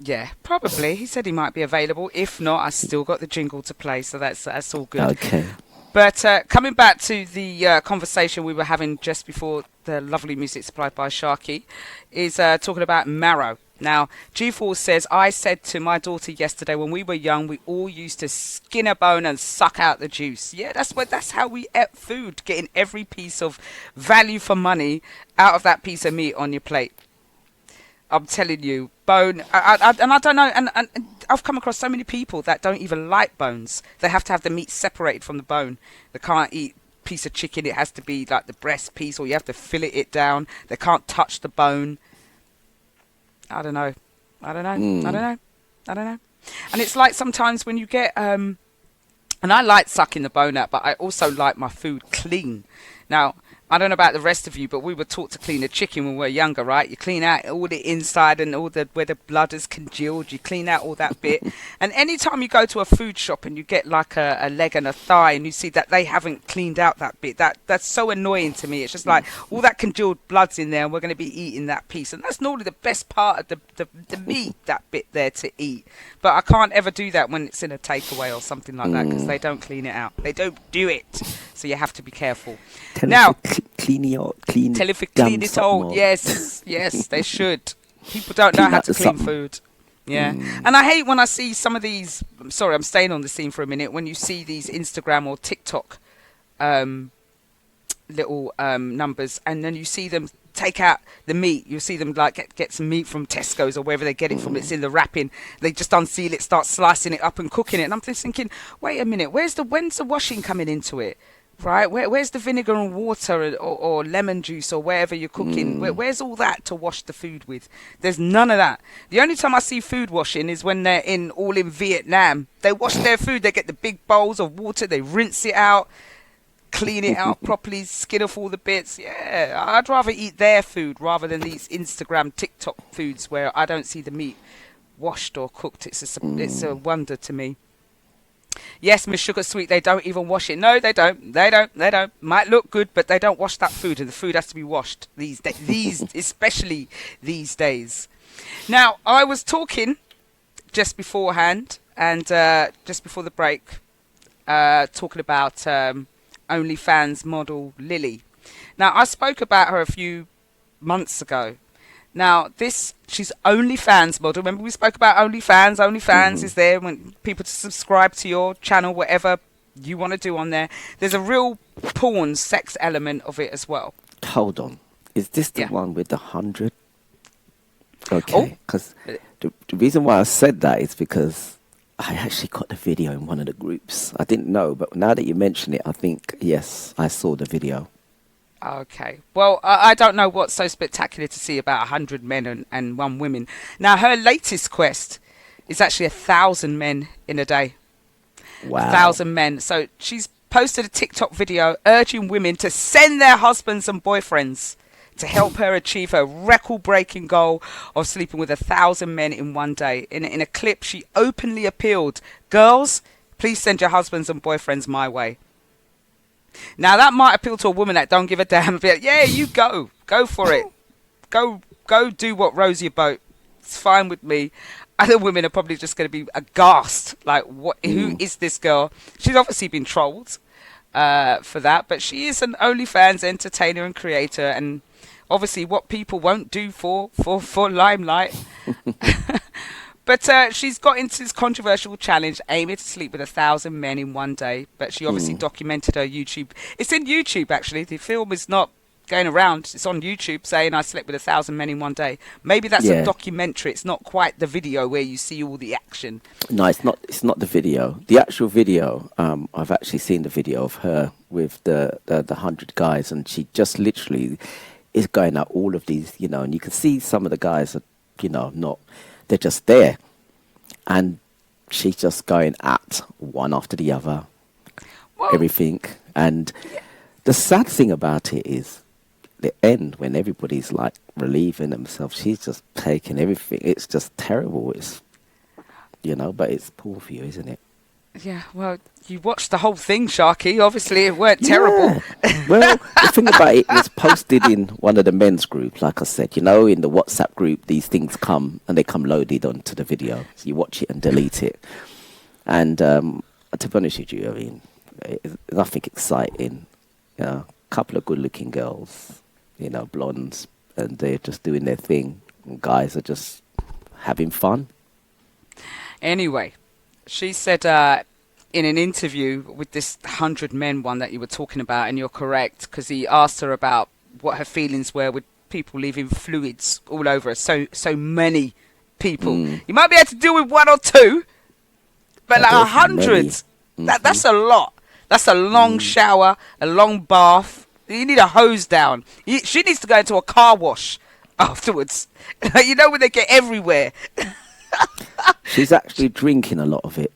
Yeah, probably. He said he might be available. If not, I still got the jingle to play, so that's all good. Okay. But coming back to the conversation we were having just before the lovely music supplied by Sharky, is talking about marrow. Now, G4 says, I said to my daughter yesterday, when we were young, we all used to skin a bone and suck out the juice. Yeah, that's how we ate food, getting every piece of value for money out of that piece of meat on your plate. I'm telling you, bone, and I don't know, and I've come across so many people that don't even like bones. They have to have the meat separated from the bone. They can't eat piece of chicken. It has to be like the breast piece, or you have to fillet it down. They can't touch the bone. I don't know. I don't know. And it's like sometimes when you get, and I like sucking the bone out, but I also like my food clean. Now, I don't know about the rest of you, but we were taught to clean a chicken when we were younger, right? You clean out all the inside and all the where the blood is congealed. You clean out all that bit. And any time you go to a food shop and you get like a leg and a thigh and you see that they haven't cleaned out that bit, that's so annoying to me. It's just like all that congealed blood's in there and we're going to be eating that piece. And that's normally the best part of the meat, that bit there to eat. But I can't ever do that when it's in a takeaway or something like that because they don't clean it out. They don't do it. So you have to be careful. Now, clean it all. Clean it all. Yes, they should. People don't know how to clean food. Yeah. And I hate when I see some of these, I'm sorry, I'm staying on the scene for a minute, when you see these Instagram or TikTok little numbers and then you see them take out the meat. You see them like get some meat from Tesco's or wherever they get it from. It's in the wrapping. They just unseal it, start slicing it up and cooking it. And I'm just thinking, wait a minute, when's the washing coming into it? Right, where's the vinegar and water or lemon juice or wherever you're cooking? Where's all that to wash the food with? There's none of that. The only time I see food washing is when they're in Vietnam. They wash their food. They get the big bowls of water. They rinse it out, clean it out properly, skin off all the bits. Yeah, I'd rather eat their food rather than these Instagram, TikTok foods where I don't see the meat washed or cooked. It's a wonder to me. Yes, Miss Sugar Sweet, they don't even wash it. No, they don't. They don't. Might look good, but they don't wash that food, and the food has to be washed especially these days. Now, I was talking just beforehand and just before the break, talking about OnlyFans model Lily. Now, I spoke about her a few months ago. Now, she's OnlyFans model. Remember we spoke about OnlyFans? OnlyFans is there when people to subscribe to your channel, whatever you want to do on there. There's a real porn sex element of it as well. Hold on. Is this the one with the 100? Okay. Because the reason why I said that is because I actually got the video in one of the groups. I didn't know, but now that you mention it, I think, yes, I saw the video. Okay. Well, I don't know what's so spectacular to see about 100 men and 1 woman. Now, her latest quest is actually 1,000 men in a day. Wow. 1,000 men. So she's posted a TikTok video urging women to send their husbands and boyfriends to help her achieve her record-breaking goal of sleeping with 1,000 men in one day. In a clip, she openly appealed, "Girls, please send your husbands and boyfriends my way." Now that might appeal to a woman that don't give a damn. Be like, yeah, you go for it, go do what rows your boat. It's fine with me. Other women are probably just going to be aghast, like, what? Who is this girl? She's obviously been trolled for that, but she is an OnlyFans entertainer and creator, and obviously what people won't do for limelight. But she's got into this controversial challenge aiming to sleep with 1,000 men in one day. But she obviously documented her YouTube. It's in YouTube, actually. The film is not going around. It's on YouTube saying I slept with 1,000 men in one day. Maybe that's a documentary. It's not quite the video where you see all the action. No, it's not. It's not the video. The actual video, I've actually seen the video of her with the 100 guys. And she just literally is going out all of these, and you can see some of the guys are, not... They're just there, and she's just going at one after the other, everything. And the sad thing about it is the end, when everybody's like relieving themselves, she's just taking everything. It's just terrible. It's, but it's poor for you, isn't it? Yeah, well, you watched the whole thing, Sharky. Obviously, it weren't terrible. Well, the thing about it was posted in one of the men's groups, like I said. In the WhatsApp group, these things come, and they come loaded onto the video. So you watch it and delete it. And to be honest with you, I mean, Nothing exciting. You know, a couple of good-looking girls, you know, blondes, and they're just doing their thing. And guys are just having fun. Anyway, she said in an interview with this 100 Men one that you were talking about, and you're correct, because he asked her about what her feelings were with people leaving fluids all over her. So many people. You might be able to deal with one or two, but like 100, that's a lot. That's a long shower, a long bath. You need a hose down. She needs to go into a car wash afterwards. You know, when they get everywhere. She's actually drinking a lot of it.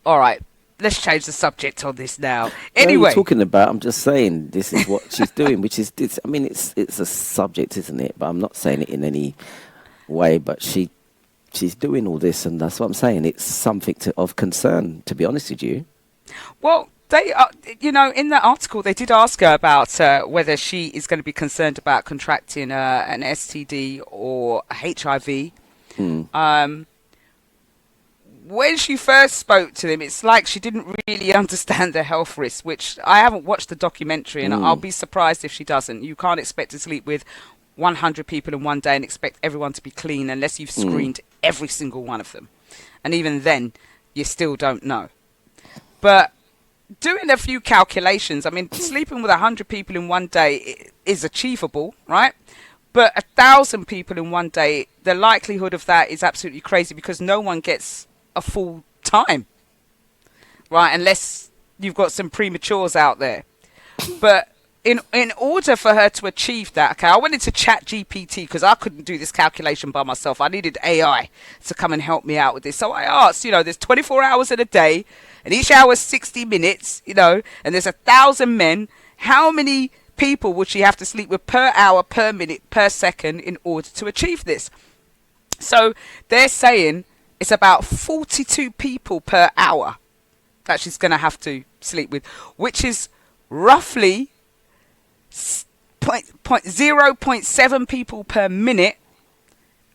All right, let's change the subject on this now. Anyway, Anyway, talking about, I'm just saying this is what she's doing, which is, I mean, it's a subject, isn't it? But I'm not saying it in any way. But she's doing all this, and that's what I'm saying. It's something of concern, to be honest with you. well, they, you know, in the article they did ask her about whether she is going to be concerned about contracting an STD or HIV. When she first spoke to them, it's like she didn't really understand the health risks, which I haven't watched the documentary, and I'll be surprised if she doesn't. You can't expect to sleep with 100 people in one day and expect everyone to be clean unless you've screened every single one of them. And even then, you still don't know. But doing a few calculations, I mean, sleeping with 100 people in one day is achievable, right? But 1,000 people in one day, the likelihood of that is absolutely crazy, because no one gets a full time, right? Unless you've got some prematures out there. But in order for her to achieve that, okay, I went into Chat GPT because I couldn't do this calculation by myself. I needed AI to come and help me out with this. So I asked, you know, there's 24 hours in a day, and each hour is 60 minutes, you know, and there's 1,000 men. How many people would she have to sleep with per hour, per minute, per second in order to achieve this? So they're saying it's about 42 people per hour that she's going to have to sleep with, which is roughly 0.7 people per minute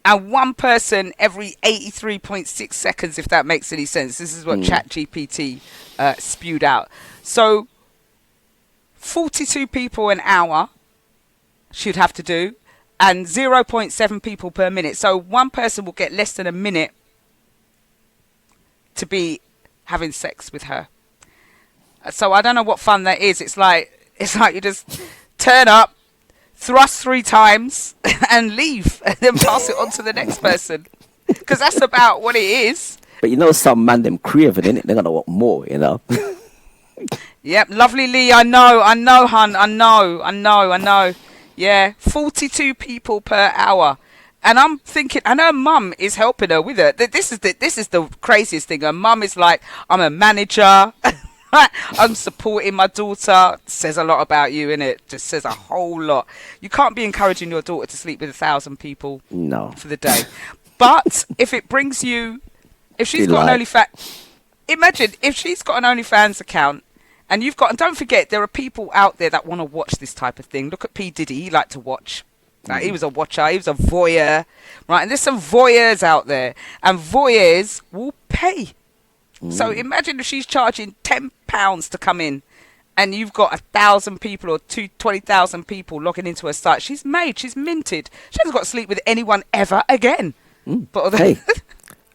and one person every 83.6 seconds, if that makes any sense. This is what ChatGPT spewed out. So 42 people an hour she'd have to do, and 0.7 people per minute. So one person will get less than a minute to be having sex with her. So I don't know what fun that is. It's like you just turn up, thrust 3 times, and leave, and then pass it on to the next person. Because that's about what it is. But you know, some man them craving, innit? They're gonna want more, you know. Yep, lovely Lee. I know, hun. I know. Yeah, 42 people per hour. And I'm thinking, and her mum is helping her with it. This is the craziest thing. Her mum is like, I'm a manager. I'm supporting my daughter. Says a lot about you, innit? Just says a whole lot. You can't be encouraging your daughter to sleep with 1,000 people for the day. But if it brings you, if she's got an OnlyFans, imagine if she's got an OnlyFans account. And you've got, and don't forget, there are people out there that want to watch this type of thing. Look at P. Diddy. He liked to watch. Like, he was a watcher. He was a voyeur. Right? And there's some voyeurs out there. And voyeurs will pay. So imagine if she's charging £10 to come in. And you've got 1,000 people or 20,000 people logging into her site. She's made. She's minted. She hasn't got to sleep with anyone ever again. But hey,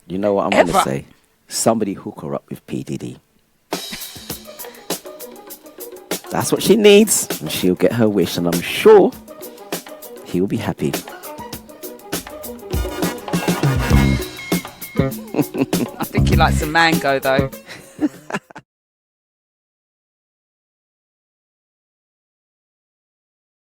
you know what I'm going to say? Somebody hook her up with P. Diddy. That's what she needs, and she'll get her wish, and I'm sure he will be happy. I think he likes a mango, though.